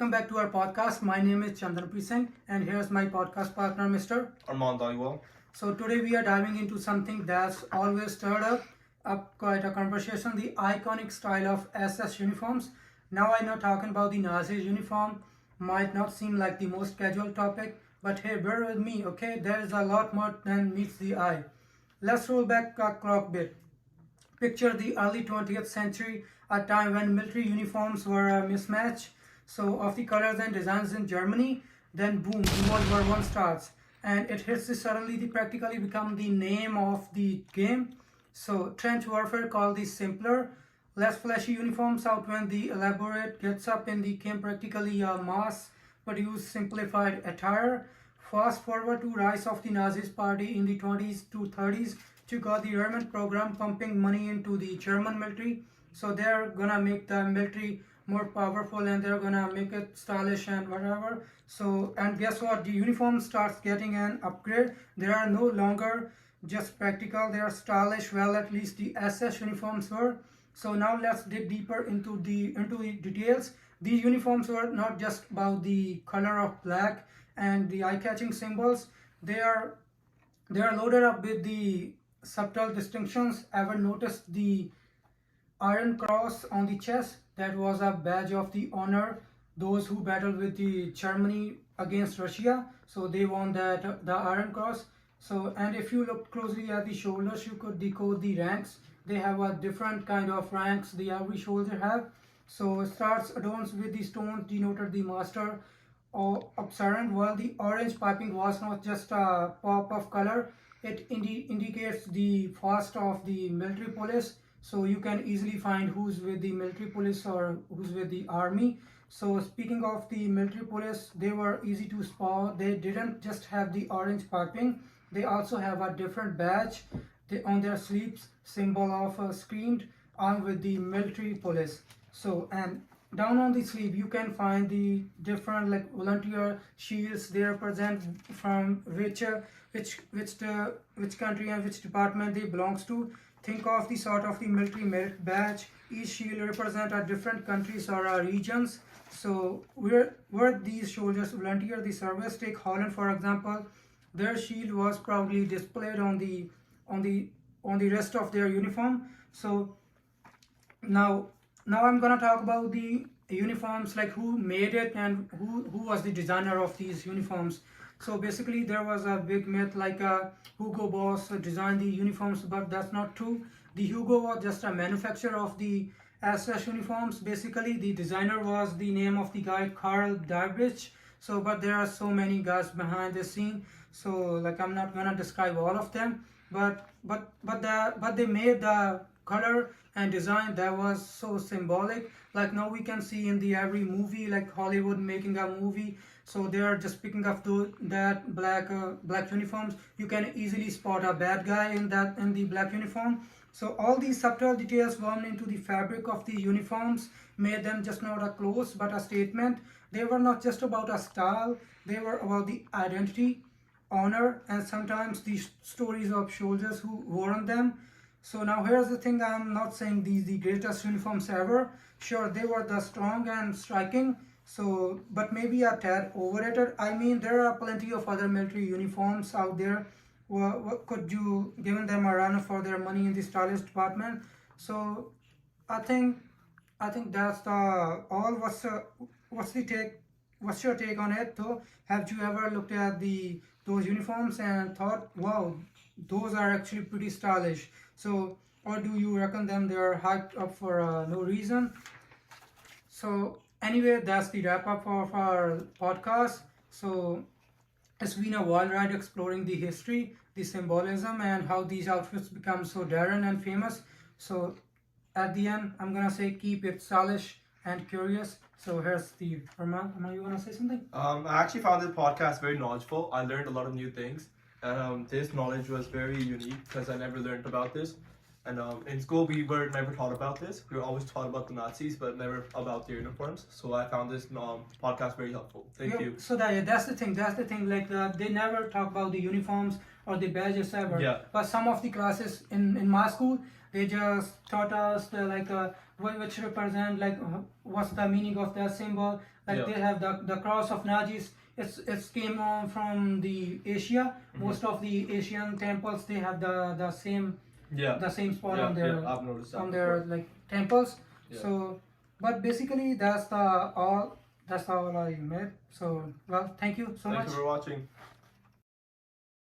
Welcome back to our podcast. My name is Chandanpreet Singh, and here's my podcast partner, Mr. Armand Daliwal. So today we are diving into something that's always stirred up quite a conversation: the iconic style of SS uniforms. Now I know talking about the Nazis uniform might not seem like the most casual topic, but hey, bear with me, okay? There is a lot more than meets the eye. Let's roll back a clock bit. Picture the early 20th century, a time when military uniforms were a mismatch. So of the colors and designs in Germany, then boom, World War One starts, and it hits suddenly. They practically become the name of the game. So trench warfare called the simpler, less flashy uniforms out when the elaborate gets up in the game practically a mass produced simplified attire. Fast forward to rise of the Nazis party in the 20s to 30s to got the armament program pumping money into the German military. So they're gonna make the military more powerful and they're gonna make it stylish and whatever. So and guess what? The uniform starts getting an upgrade. They are no longer just practical, they are stylish. Well, at least the SS uniforms were. So now let's dig deeper into the details. These uniforms were not just about the color of black and the eye-catching symbols. They are loaded up with the subtle distinctions. Ever noticed the Iron Cross on the chest? That was a badge of the honor. Those who battled with the Germany against Russia, so they won that the Iron Cross. So and if you look closely at the shoulders, you could decode the ranks. They have a different kind of ranks the every soldier have. So stars adorned with the stones denoted the master or observant, while the orange piping was not just a pop of color. It indicates the fast of the military police. So you can easily find who's with the military police or who's with the army. So speaking of the military police, they were easy to spot. They didn't just have the orange piping, they also have a different badge on their sleeves, symbol of screamed armed with the military police. So and down on the sleeve you can find the different like volunteer shields. They represent from which country and which department they belongs to. Think of the sort of the military merit badge. Each shield represent a different countries or regions. So where these soldiers volunteer the service. Take Holland for example. Their shield was proudly displayed on the rest of their uniform. So now I'm gonna talk about the uniforms, like who made it and who was the designer of these uniforms. So basically there was a big myth like Hugo Boss designed the uniforms, but that's not true. The Hugo was just a manufacturer of the SS uniforms. Basically the designer was the name of the guy Karl Dietrich. So but there are so many guys behind the scene, so like I'm not gonna describe all of them, but they made the color and design that was so symbolic. Like now we can see in the every movie, like Hollywood making a movie, so they are just picking up that black uniforms. You can easily spot a bad guy in the black uniform. So all these subtle details woven into the fabric of the uniforms made them just not a clothes but a statement. They were not just about a style, they were about the identity, honor, and sometimes the stories of soldiers who wore them. So now here's the thing, I'm not saying these the greatest uniforms ever. Sure, they were the strong and striking, so but maybe a tad overrated. I mean, there are plenty of other military uniforms out there. What could you given them a run for their money in the stylish department? So I think that's the all. What's your take on it though? Have you ever looked at those uniforms and thought, wow, those are actually pretty stylish? So or do you reckon them they're hyped up for no reason? So anyway, that's the wrap up of our podcast. So it's been a wild ride exploring the history, the symbolism, and how these outfits become so daring and famous. So at the end, I'm gonna say keep it stylish and curious. So here's the Armand. You wanna say something? I actually found this podcast very knowledgeable. I learned a lot of new things, and this knowledge was very unique because I never learned about this. And in school, we were never taught about this. We were always taught about the Nazis, but never about their uniforms. So I found this podcast very helpful. Thank you. So that's the thing. That's the thing. Like they never talk about the uniforms or the badges ever. Yeah. But some of the classes in my school, they just taught us which represent like what's the meaning of that symbol. Like Yeah. they have the cross of Najis. It's came on from the Asia. Most of the Asian temples they have the same Yeah. the same spot Yeah, on their yeah, I've noticed that on before. their like temples. Yeah. So, but basically that's all I made. So well, thank you so Thank much. you for watching.